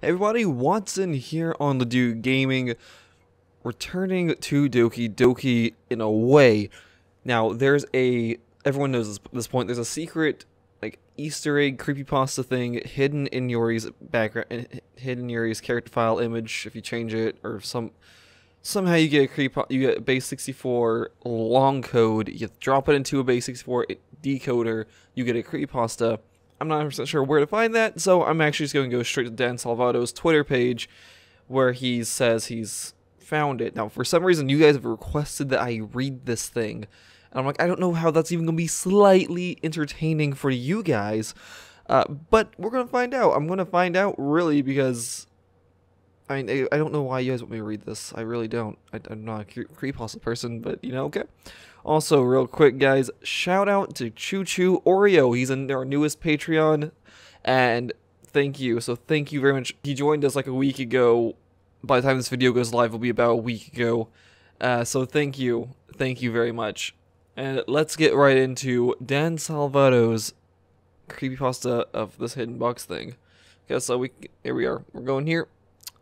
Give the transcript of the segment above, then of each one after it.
Hey everybody, Watson here on the Dude Gaming, returning to Doki in a way. Now, everyone knows this point, there's a secret, like, Easter egg creepypasta thing hidden in Yuri's background, hidden in Yuri's character file image if you change it, or somehow you get a base 64 long code, you drop it into a base 64 decoder, you get a creepypasta. I'm not 100% sure where to find that, so I'm actually just going to go straight to Dan Salvato's Twitter page, where he says he's found it. Now, for some reason, you guys have requested that I read this thing, and I'm like, I don't know how that's even going to be slightly entertaining for you guys, but we're going to find out. I'm going to find out, really, because I mean, I don't know why you guys want me to read this. I really don't. I'm not a creepypasta person, but, you know, okay. Also, real quick, guys, shout out to Choo Choo Oreo. He's in our newest Patreon, and thank you. So thank you very much. He joined us like a week ago. By the time this video goes live, it'll be about a week ago. So thank you. Thank you very much. And let's get right into Dan Salvato's creepypasta of this hidden box thing. Okay, so here we are. We're going here.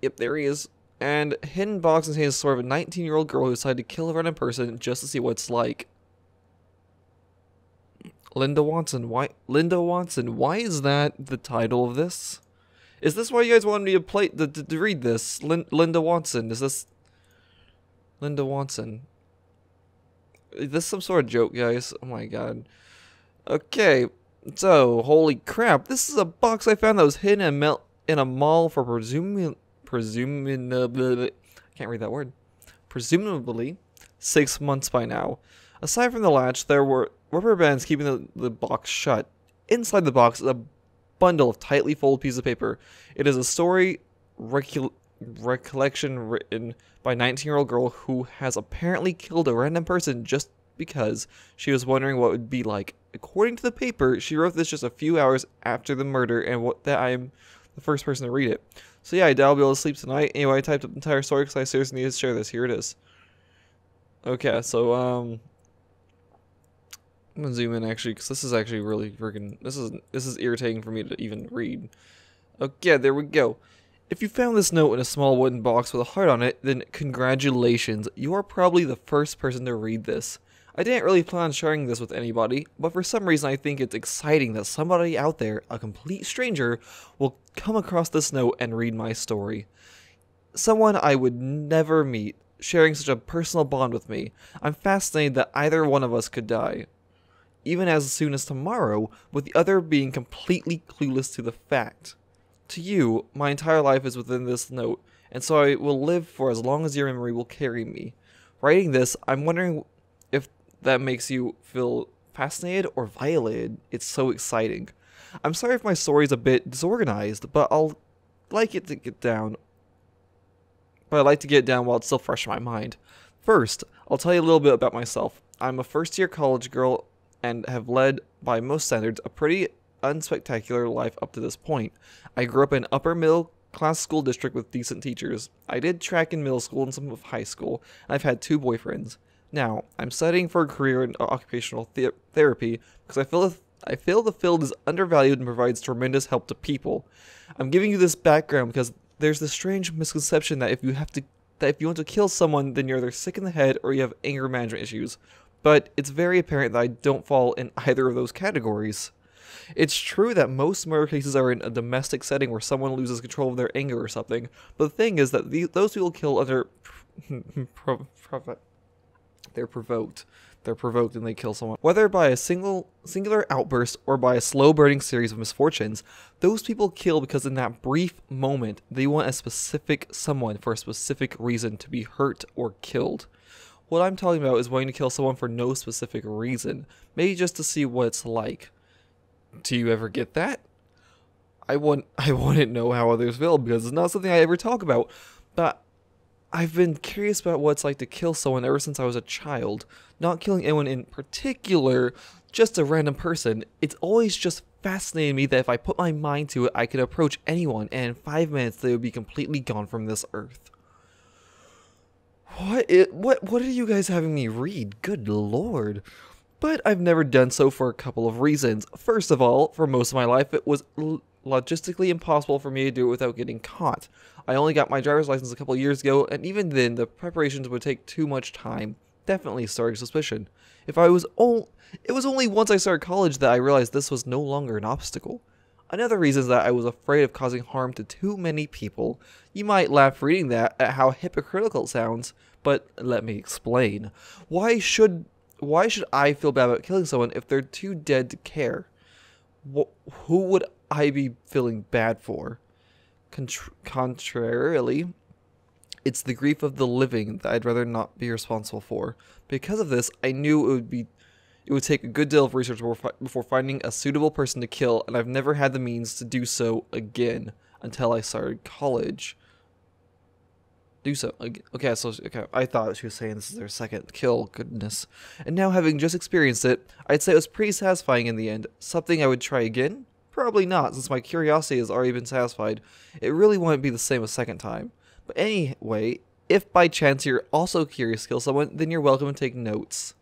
Yep, there he is. And hidden box contains a story of a 19-year-old girl who decided to kill a random person just to see what it's like. Linda Watson, why is that the title of this? Is this why you guys wanted me to read this? Linda Watson, is this Linda Watson? Is this some sort of joke, guys? Oh my god. Okay, so holy crap, this is a box I found that was hidden in a mall for presumably, I can't read that word. Presumably 6 months by now. Aside from the latch, there were rubber bands keeping the box shut. Inside the box is a bundle of tightly folded pieces of paper. It is a story recollection written by a 19-year-old girl who has apparently killed a random person just because she was wondering what it would be like. According to the paper, she wrote this just a few hours after the murder, and that I'm the first person to read it. So yeah, I doubt I'll be able to sleep tonight. Anyway, I typed up the entire story because I seriously need to share this. Here it is. Okay, so I'm gonna zoom in actually, because this is actually really freaking. This is irritating for me to even read. Okay, there we go. If you found this note in a small wooden box with a heart on it, then congratulations. You are probably the first person to read this. I didn't really plan on sharing this with anybody, but for some reason I think it's exciting that somebody out there, a complete stranger, will come across this note and read my story. Someone I would never meet, sharing such a personal bond with me. I'm fascinated that either one of us could die, even as soon as tomorrow, with the other being completely clueless to the fact. To you, my entire life is within this note, and so I will live for as long as your memory will carry me. Writing this, I'm wondering if that makes you feel fascinated or violated. It's so exciting. I'm sorry if my story is a bit disorganized, but I'd like to get it down while it's still fresh in my mind. First, I'll tell you a little bit about myself. I'm a first-year college girl and have led, by most standards, a pretty unspectacular life up to this point. I grew up in an upper-middle-class school district with decent teachers. I did track in middle school and some of high school, and I've had 2 boyfriends. Now, I'm studying for a career in occupational therapy because I feel the field is undervalued and provides tremendous help to people. I'm giving you this background because there's this strange misconception that if you want to kill someone, then you're either sick in the head or you have anger management issues. But it's very apparent that I don't fall in either of those categories. It's true that most murder cases are in a domestic setting where someone loses control of their anger or something, but the thing is that those people kill under they're provoked and they kill someone. Whether by a singular outburst or by a slow-burning series of misfortunes, those people kill because in that brief moment, they want a specific someone for a specific reason to be hurt or killed. What I'm talking about is wanting to kill someone for no specific reason, maybe just to see what it's like. Do you ever get that? I wouldn't know how others feel because it's not something I ever talk about, but I've been curious about what it's like to kill someone ever since I was a child. Not killing anyone in particular, just a random person. It's always just fascinated me that if I put my mind to it, I could approach anyone, and in 5 minutes they would be completely gone from this earth. What are you guys having me read? Good lord. But I've never done so for a couple of reasons. First of all, for most of my life, it was logistically impossible for me to do it without getting caught. I only got my driver's license a couple of years ago, and even then, the preparations would take too much time. Definitely starting suspicion. It was only once I started college that I realized this was no longer an obstacle. Another reason is that I was afraid of causing harm to too many people. You might laugh reading that at how hypocritical it sounds, but let me explain. Why should I feel bad about killing someone if they're too dead to care? Who would I be feeling bad for? Contrarily, it's the grief of the living that I'd rather not be responsible for. Because of this, I knew it would take a good deal of research before finding a suitable person to kill, and I've never had the means to do so again until I started college. Okay, I thought she was saying this is their second kill, goodness. And now, having just experienced it, I'd say it was pretty satisfying in the end. Something I would try again? Probably not, since my curiosity has already been satisfied. It really won't be the same a second time. But anyway, if by chance you're also curious to kill someone, then you're welcome to take notes.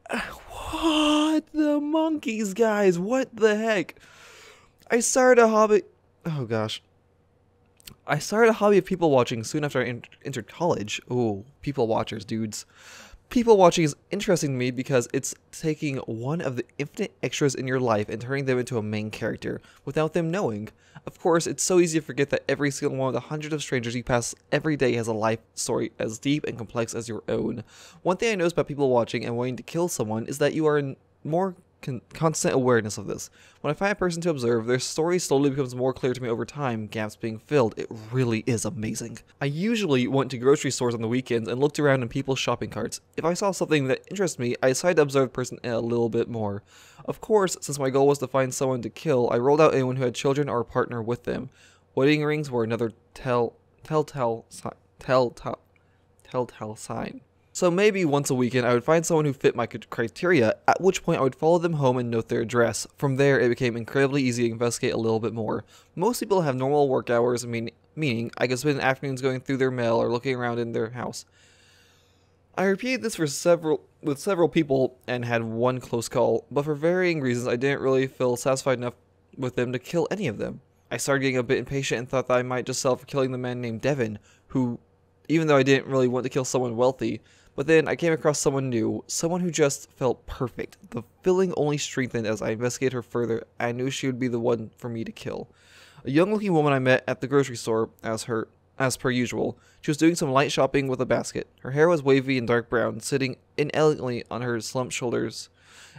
What the monkeys, guys? What the heck? I started a hobby of people watching soon after I entered college. Ooh, people watchers, dudes. People watching is interesting to me because it's taking one of the infinite extras in your life and turning them into a main character without them knowing. Of course, it's so easy to forget that every single one of the hundreds of strangers you pass every day has a life story as deep and complex as your own. One thing I noticed about people watching and wanting to kill someone is that you are in more constant awareness of this. When I find a person to observe, their story slowly becomes more clear to me over time, gaps being filled. It really is amazing. I usually went to grocery stores on the weekends and looked around in people's shopping carts. If I saw something that interested me, I decided to observe the person a little bit more. Of course, since my goal was to find someone to kill, I ruled out anyone who had children or a partner with them. Wedding rings were another telltale sign. So maybe once a weekend I would find someone who fit my criteria, at which point I would follow them home and note their address. From there, it became incredibly easy to investigate a little bit more. Most people have normal work hours, meaning I could spend afternoons going through their mail or looking around in their house. I repeated this with several people and had one close call, but for varying reasons I didn't really feel satisfied enough with them to kill any of them. I started getting a bit impatient and thought that I might just settle for killing the man named Devin, who, even though I didn't really want to kill someone wealthy, but then I came across someone new, someone who just felt perfect. The feeling only strengthened as I investigated her further. I knew she would be the one for me to kill. A young-looking woman I met at the grocery store, as per usual. She was doing some light shopping with a basket. Her hair was wavy and dark brown, sitting inelegantly on her slumped shoulders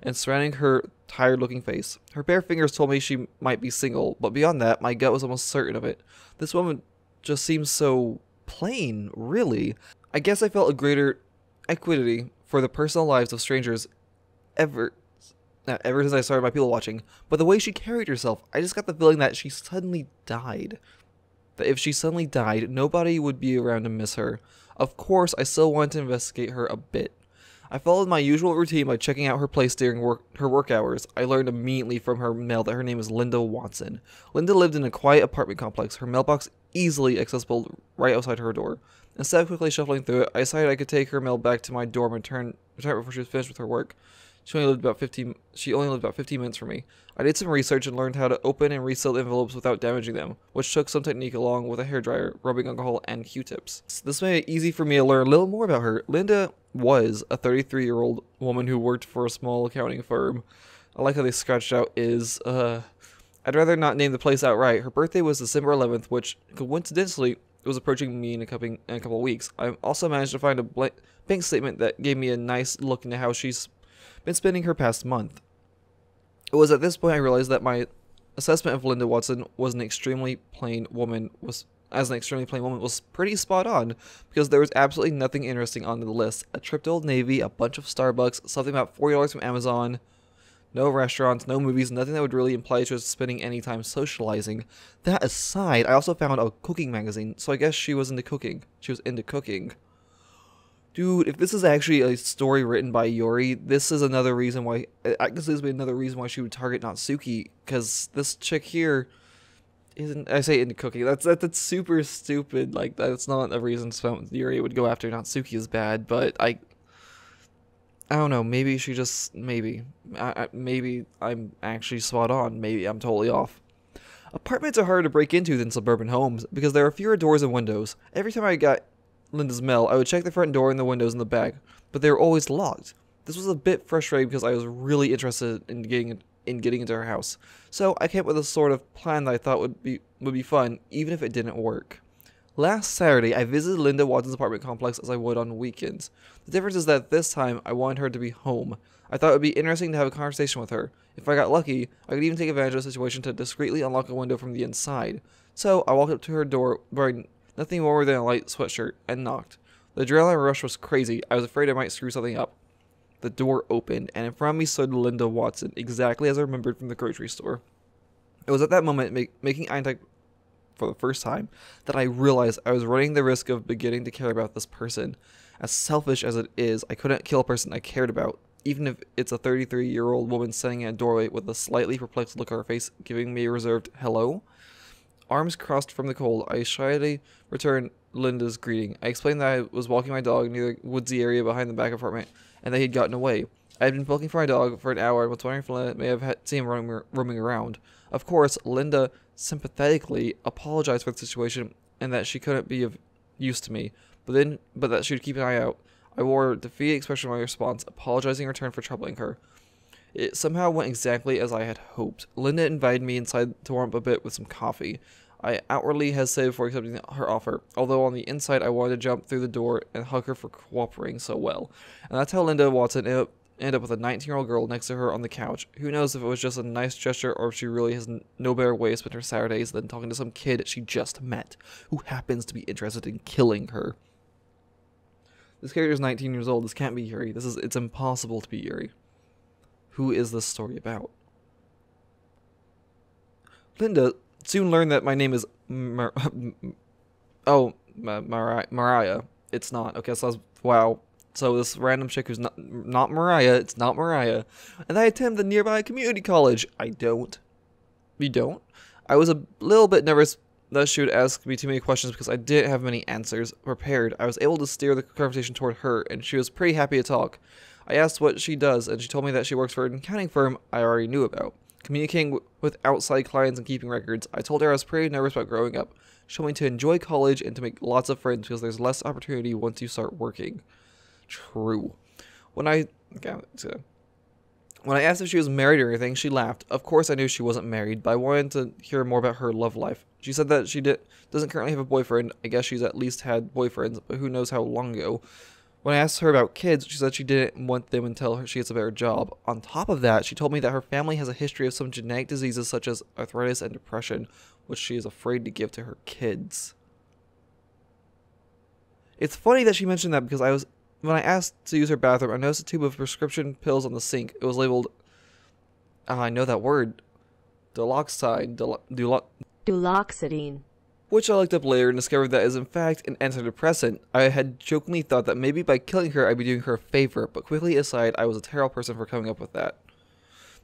and surrounding her tired-looking face. Her bare fingers told me she might be single, but beyond that, my gut was almost certain of it. This woman just seemed so plain, really. I guess I felt a greater equity for the personal lives of strangers ever since I started my people watching, but the way she carried herself, I just got the feeling that she suddenly died. That if she suddenly died, nobody would be around to miss her. Of course, I still wanted to investigate her a bit. I followed my usual routine by checking out her place during her work hours. I learned immediately from her mail that her name is Linda Watson. Linda lived in a quiet apartment complex, her mailbox easily accessible right outside her door. Instead of quickly shuffling through it, I decided I could take her mail back to my dorm and return before she was finished with her work. She only lived about 15 minutes from me. I did some research and learned how to open and reseal the envelopes without damaging them, which took some technique along with a hairdryer, rubbing alcohol, and Q-tips. This made it easy for me to learn a little more about her. Linda was a 33-year-old woman who worked for a small accounting firm. I like how they scratched out I'd rather not name the place outright. Her birthday was December 11th, which coincidentally was approaching me in a couple of weeks. I also managed to find a bank statement that gave me a nice look into how she's been spending her past month. It was at this point I realized that my assessment of Linda Watson was an extremely plain woman was pretty spot on, because there was absolutely nothing interesting on the list. A trip to Old Navy, a bunch of Starbucks, something about $40 from Amazon, no restaurants, no movies, nothing that would really imply she was spending any time socializing. That aside, I also found a cooking magazine, so I guess she was into cooking. Dude, if this is actually a story written by Yuri, this is another reason why, I guess this would be another reason why she would target Natsuki, because this chick here isn't, I say into cooking, that's super stupid. Like, that's not a reason Yuri would go after Natsuki is bad, but I don't know, maybe she just, maybe. Maybe I'm actually spot on. Maybe I'm totally off. Apartments are harder to break into than suburban homes because there are fewer doors and windows. Every time I got Linda's mail, I would check the front door and the windows in the back, but they were always locked. This was a bit frustrating because I was really interested in getting into her house. So I came up with a sort of plan that I thought would be fun, even if it didn't work. Last Saturday, I visited Linda Watson's apartment complex as I would on weekends. The difference is that this time, I wanted her to be home. I thought it would be interesting to have a conversation with her. If I got lucky, I could even take advantage of the situation to discreetly unlock a window from the inside. So, I walked up to her door wearing nothing more than a light sweatshirt and knocked. The adrenaline rush was crazy. I was afraid I might screw something up. The door opened, and in front of me stood Linda Watson, exactly as I remembered from the grocery store. It was at that moment, making eye contact for the first time, that I realized I was running the risk of beginning to care about this person. As selfish as it is, I couldn't kill a person I cared about, even if it's a 33-year-old woman standing in a doorway with a slightly perplexed look on her face, giving me a reserved hello. Arms crossed from the cold, I shyly returned Linda's greeting. I explained that I was walking my dog near the woodsy area behind the back apartment, and that he had gotten away. I had been looking for my dog for an hour and was wondering if Linda may have seen him roaming around. Of course, Linda sympathetically apologized for the situation and that she couldn't be of use to me, but that she would keep an eye out. I wore a defeated expression in my response, apologizing in return for troubling her. It somehow went exactly as I had hoped. Linda invited me inside to warm up a bit with some coffee. I outwardly hesitated before accepting her offer, although on the inside I wanted to jump through the door and hug her for cooperating so well. And that's how Linda Watson ended up with a 19-year-old girl next to her on the couch. Who knows if it was just a nice gesture or if she really has no better way to spend her Saturdays than talking to some kid she just met, who happens to be interested in killing her. This character is 19 years old. This can't be Yuri. It's impossible to be Yuri. Who is this story about? Linda soon learned that my name is Mariah. It's not. Okay, so I was, wow. So this random chick who's not Mariah, it's not Mariah. And I attend the nearby community college. I don't. You don't? I was a little bit nervous that she would ask me too many questions because I didn't have many answers prepared. I was able to steer the conversation toward her, and she was pretty happy to talk. I asked what she does, and she told me that she works for an accounting firm I already knew about. Communicating with outside clients and keeping records, I told her I was pretty nervous about growing up. She told me to enjoy college and to make lots of friends because there's less opportunity once you start working. True. When I asked if she was married or anything, she laughed. Of course I knew she wasn't married, but I wanted to hear more about her love life. She said that she doesn't currently have a boyfriend. I guess she's at least had boyfriends, but who knows how long ago. When I asked her about kids, she said she didn't want them until she gets a better job. On top of that, she told me that her family has a history of some genetic diseases such as arthritis and depression, which she is afraid to give to her kids. It's funny that she mentioned that because when I asked to use her bathroom, I noticed a tube of prescription pills on the sink. It was labeled, I know that word, duloxetine, duloxetine. Which I looked up later and discovered that is in fact an antidepressant. I had jokingly thought that maybe by killing her I'd be doing her a favor, but quickly decided I was a terrible person for coming up with that.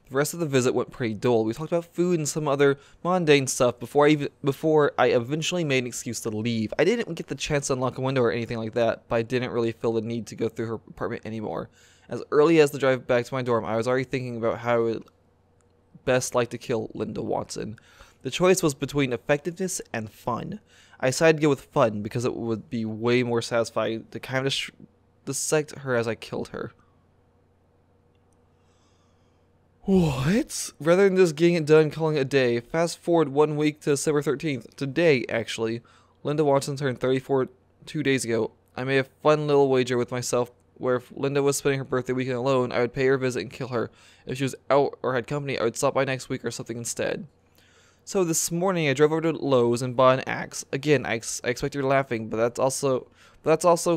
The rest of the visit went pretty dull. We talked about food and some other mundane stuff before I eventually made an excuse to leave. I didn't get the chance to unlock a window or anything like that, but I didn't really feel the need to go through her apartment anymore. As early as the drive back to my dorm, I was already thinking about how I would best like to kill Linda Watson. The choice was between effectiveness and fun. I decided to go with fun because it would be way more satisfying to kind of dissect her as I killed her. What? Rather than just getting it done and calling it a day, fast forward 1 week to December 13th. Today, actually. Linda Watson turned 34 2 days ago. I made a fun little wager with myself where if Linda was spending her birthday weekend alone, I would pay her a visit and kill her. If she was out or had company, I would stop by next week or something instead. So this morning I drove over to Lowe's and bought an axe. Again, I expect you're laughing, but that's also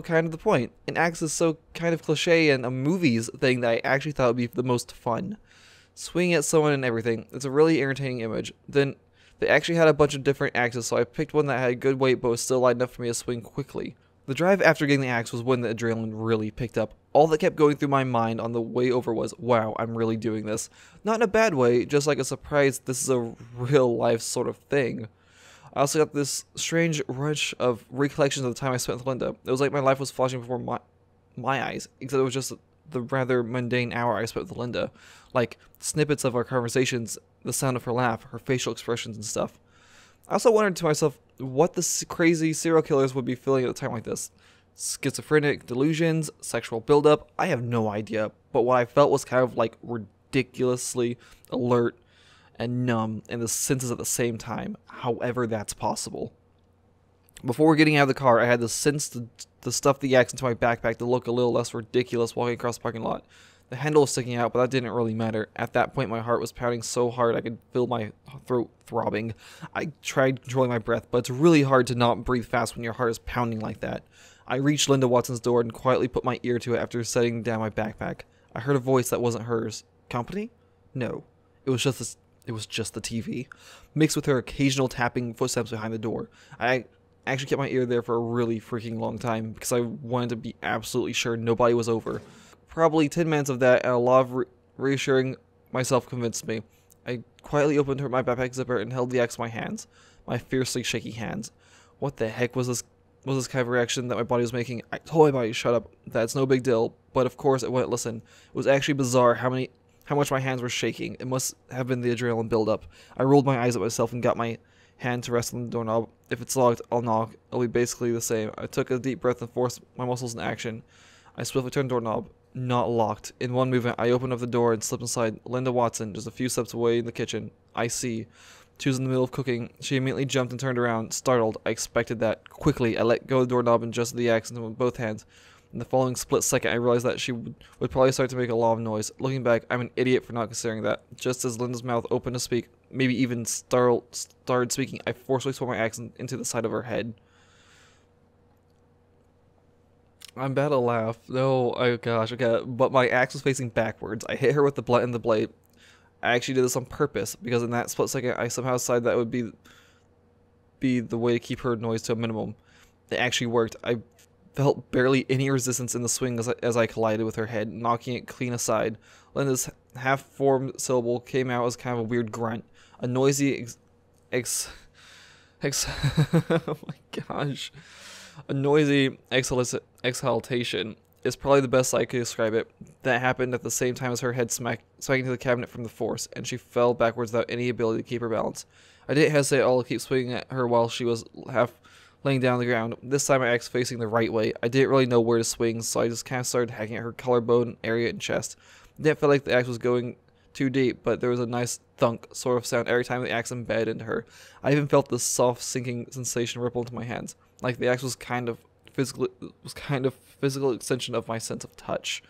kind of the point. An axe is so kind of cliche and a movies thing that I actually thought would be the most fun. Swinging at someone and everything. It's a really entertaining image. Then they actually had a bunch of different axes, so I picked one that had good weight but was still light enough for me to swing quickly. The drive after getting the axe was when the adrenaline really picked up. All that kept going through my mind on the way over was, wow, I'm really doing this. Not in a bad way, just like a surprise this is a real life sort of thing. I also got this strange rush of recollections of the time I spent with Linda. It was like my life was flashing before my eyes, except it was just the rather mundane hour I spent with Linda, like snippets of our conversations, the sound of her laugh, her facial expressions and stuff. I also wondered to myself what the crazy serial killers would be feeling at a time like this. Schizophrenic delusions, sexual buildup, I have no idea, but what I felt was kind of like ridiculously alert and numb in the senses at the same time, however that's possible. Before getting out of the car, I had the sense to stuff the axe into my backpack to look a little less ridiculous walking across the parking lot. The handle was sticking out, but that didn't really matter. At that point, my heart was pounding so hard I could feel my throat throbbing. I tried controlling my breath, but it's really hard to not breathe fast when your heart is pounding like that. I reached Linda Watson's door and quietly put my ear to it after setting down my backpack. I heard a voice that wasn't hers. Company? No. It was just the TV, mixed with her occasional tapping footsteps behind the door. I actually kept my ear there for a really freaking long time because I wanted to be absolutely sure nobody was over. Probably 10 minutes of that and a lot of reassuring myself convinced me. I quietly opened my backpack zipper and held the axe in my hands, my fiercely shaky hands. What the heck was this kind of reaction that my body was making? I told my body, shut up, that's no big deal, but of course it wouldn't listen. It was actually bizarre how much my hands were shaking. It must have been the adrenaline buildup. I rolled my eyes at myself and got my hand to rest on the doorknob. If it's locked, I'll knock. It'll be basically the same. I took a deep breath and forced my muscles into action. I swiftly turned the doorknob. Not locked. In one movement, I opened up the door and slipped inside Linda Watson, just a few steps away in the kitchen. I see. She was in the middle of cooking. She immediately jumped and turned around, startled. I expected that. Quickly, I let go of the doorknob and adjusted the axe with both hands. In the following split second, I realized that she would probably start to make a lot of noise. Looking back, I'm an idiot for not considering that. Just as Linda's mouth opened to speak, maybe even started speaking, I forcefully swung my axe into the side of her head. I'm about to laugh. No, oh gosh, okay. But my axe was facing backwards. I hit her with the blunt and the blade. I actually did this on purpose, because in that split second, I somehow decided that would be the way to keep her noise to a minimum. It actually worked. I felt barely any resistance in the swing as I collided with her head, knocking it clean aside. Linda's half-formed syllable came out as kind of a weird grunt. A noisy oh my gosh. A noisy exhaltation is probably the best I could describe it. That happened at the same time as her head smacked into the cabinet from the force, and she fell backwards without any ability to keep her balance. I didn't hesitate at all to keep swinging at her while she was half laying down on the ground. This time my axe facing the right way. I didn't really know where to swing, so I just kind of started hacking at her collarbone area and chest. It didn't feel like the axe was going too deep, but there was a nice thunk sort of sound every time the axe embedded into her. I even felt this soft sinking sensation ripple into my hands, like the axe was kind of physical extension of my sense of touch.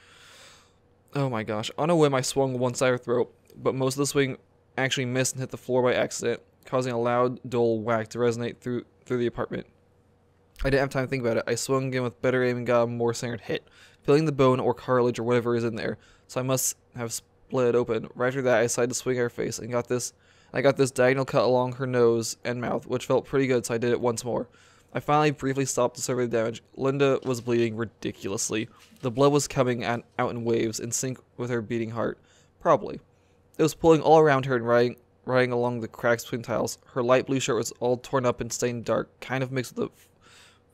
Oh my gosh. On a whim, I swung one side of her throat, but most of the swing actually missed and hit the floor by accident, causing a loud, dull whack to resonate through the apartment. I didn't have time to think about it. I swung again with better aim and got a more centered hit, filling the bone or cartilage or whatever is in there, so I must have split it open. Right after that, I decided to swing at her face and got this diagonal cut along her nose and mouth, which felt pretty good, so I did it once more. I finally briefly stopped to survey the damage. Linda was bleeding ridiculously. The blood was coming out in waves, in sync with her beating heart. Probably. It was pulling all around her and riding along the cracks between tiles. Her light blue shirt was all torn up and stained dark, kind of mixed with the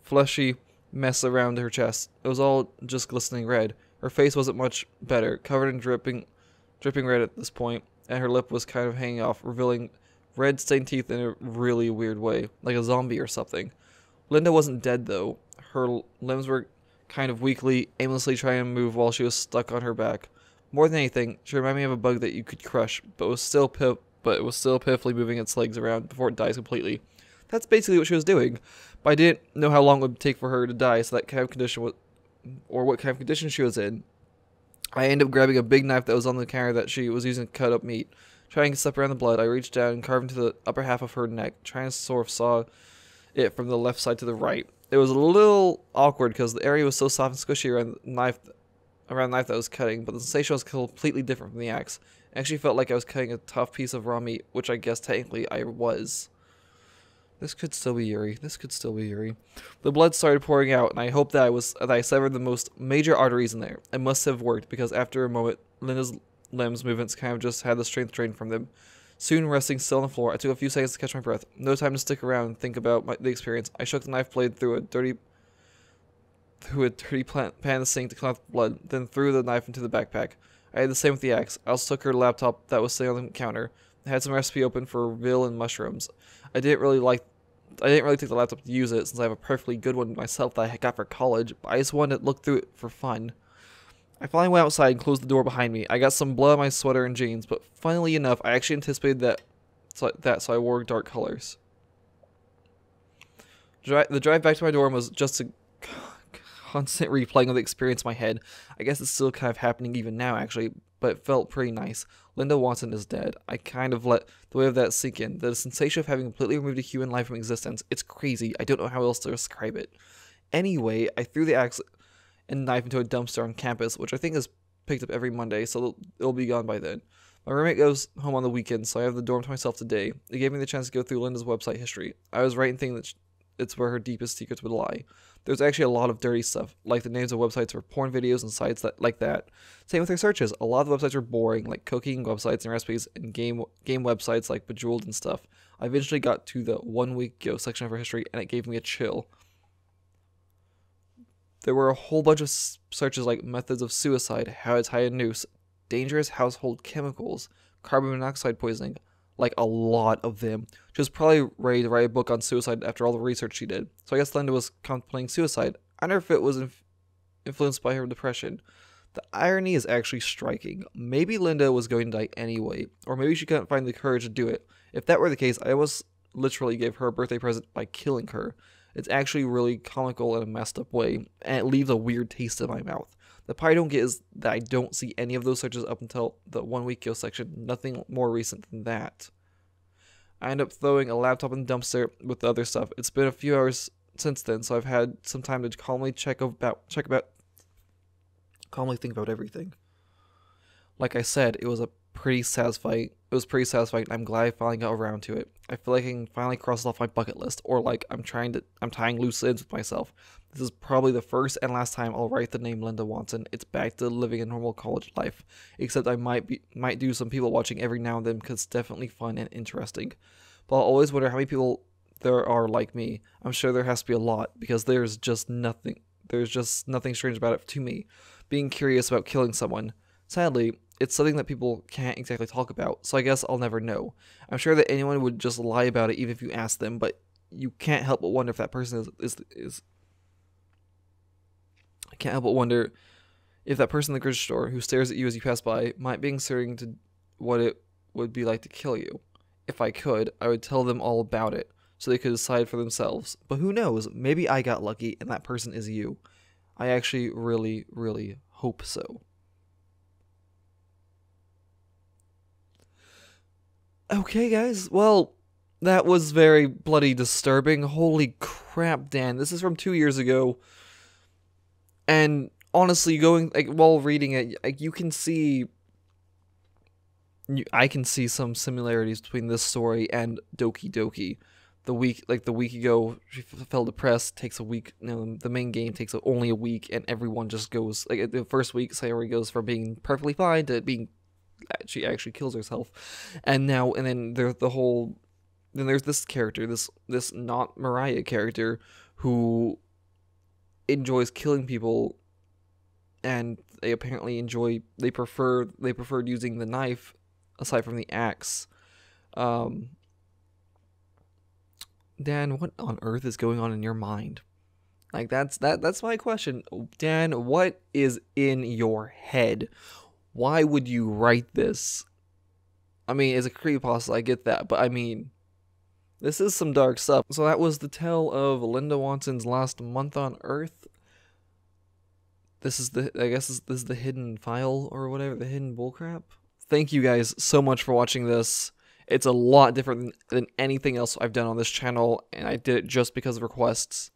fleshy mess around her chest. It was all just glistening red. Her face wasn't much better, covered in dripping red at this point, and her lip was kind of hanging off, revealing red stained teeth in a really weird way, like a zombie or something. Linda wasn't dead, though. Her limbs were kind of weakly, aimlessly trying to move while she was stuck on her back. More than anything, she reminded me of a bug that you could crush, but it was still pitifully moving its legs around before it dies completely. That's basically what she was doing, but I didn't know how long it would take for her to die, so that kind of condition or what kind of condition she was in. I ended up grabbing a big knife that was on the counter that she was using to cut up meat. Trying to step around the blood, I reached down and carved into the upper half of her neck, trying to sort of saw it from the left side to the right. It was a little awkward because the area was so soft and squishy around the knife that I was cutting, but the sensation was completely different from the axe. It actually felt like I was cutting a tough piece of raw meat, which I guess technically I was. This could still be Yuri. The blood started pouring out, and I hoped that I severed the most major arteries in there. It must have worked, because after a moment, Linda's limbs movements kind of just had the strength drained from them. Soon resting still on the floor, I took a few seconds to catch my breath. No time to stick around and think about the experience. I shook the knife blade through threw a dirty pan in the sink to clean off the blood, then threw the knife into the backpack. I had the same with the axe. I also took her laptop that was sitting on the counter. I had some recipe open for veal and mushrooms. I didn't really take the laptop to use it since I have a perfectly good one myself that I got for college, but I just wanted to look through it for fun. I finally went outside and closed the door behind me. I got some blood on my sweater and jeans, but funnily enough, I actually anticipated that, so I wore dark colors. The drive back to my dorm was just a constant replaying of the experience in my head. I guess it's still kind of happening even now, actually, but it felt pretty nice. Linda Watson is dead. I kind of let the weight of that sink in. The sensation of having completely removed a human life from existence. It's crazy. I don't know how else to describe it. Anyway, I threw the axe and knife into a dumpster on campus, which I think is picked up every Monday, so it'll be gone by then. My roommate goes home on the weekend, so I have the dorm to myself today. It gave me the chance to go through Linda's website history. I was right in thinking that it's where her deepest secrets would lie. There's actually a lot of dirty stuff, like the names of websites for porn videos and sites like that. Same with her searches. A lot of the websites are boring, like cooking websites and recipes, and game websites like Bejeweled and stuff. I eventually got to the 1 week ago section of her history, and it gave me a chill. There were a whole bunch of searches like methods of suicide, how to tie a noose, dangerous household chemicals, carbon monoxide poisoning, like a lot of them. She was probably ready to write a book on suicide after all the research she did. So I guess Linda was contemplating suicide. I wonder if it was influenced by her depression. The irony is actually striking. Maybe Linda was going to die anyway, or maybe she couldn't find the courage to do it. If that were the case, I almost literally gave her a birthday present by killing her. It's actually really comical in a messed up way, and it leaves a weird taste in my mouth. The part I don't get is that I don't see any of those searches up until the 1 week ago section, nothing more recent than that. I end up throwing a laptop in the dumpster with the other stuff. It's been a few hours since then, so I've had some time to calmly calmly think about everything. Like I said, it was pretty satisfying. I'm glad I finally got around to it. I feel like I can finally cross it off my bucket list, or like I'm tying loose ends with myself. This is probably the first and last time I'll write the name Linda Watson. It's back to living a normal college life, except I might do some people watching every now and then because it's definitely fun and interesting. But I'll always wonder how many people there are like me. I'm sure there has to be a lot, because there's just nothing strange about it to me. Being curious about killing someone. Sadly, it's something that people can't exactly talk about, so I guess I'll never know. I'm sure that anyone would just lie about it even if you asked them, but you can't help but wonder if that person is I can't help but wonder if that person in the grocery store who stares at you as you pass by might be considering to what it would be like to kill you. If I could, I would tell them all about it, so they could decide for themselves. But who knows, maybe I got lucky and that person is you. I actually really, really hope so. Okay, guys, well, that was very bloody disturbing. Holy crap, Dan. This is from 2 years ago. And honestly, while reading it, you can see... I can see some similarities between this story and Doki. The week ago, she felt depressed, takes a week, the main game takes only a week, and everyone just goes, like, the first week, Sayori goes from being perfectly fine to being... she actually kills herself. And then there's this character, this not Mariah character, who enjoys killing people, and they apparently preferred using the knife aside from the axe. Dan, what on earth is going on in your mind? Like, that's my question. Dan, what is in your head? Why would you write this? I mean, it's a creepypasta, I get that, but I mean, this is some dark stuff. So that was the tale of Linda Watson's last month on Earth. This is this is the hidden file, or whatever, the hidden bullcrap. Thank you guys so much for watching this. It's a lot different than anything else I've done on this channel, and I did it just because of requests.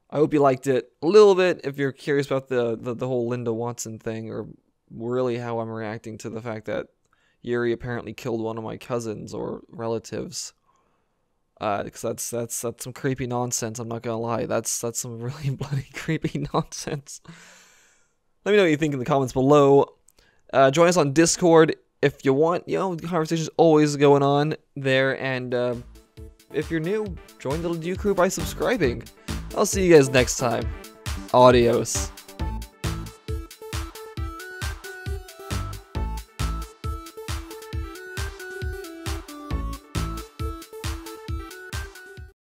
I hope you liked it a little bit. If you're curious about the whole Linda Watson thing, or really how I'm reacting to the fact that Yuri apparently killed one of my cousins or relatives, because that's some creepy nonsense. I'm not gonna lie, that's some really bloody creepy nonsense. Let me know what you think in the comments below. Join us on Discord if you want. The conversation's always going on there, and if you're new, join the Yuri Crew by subscribing. I'll see you guys next time. Adios.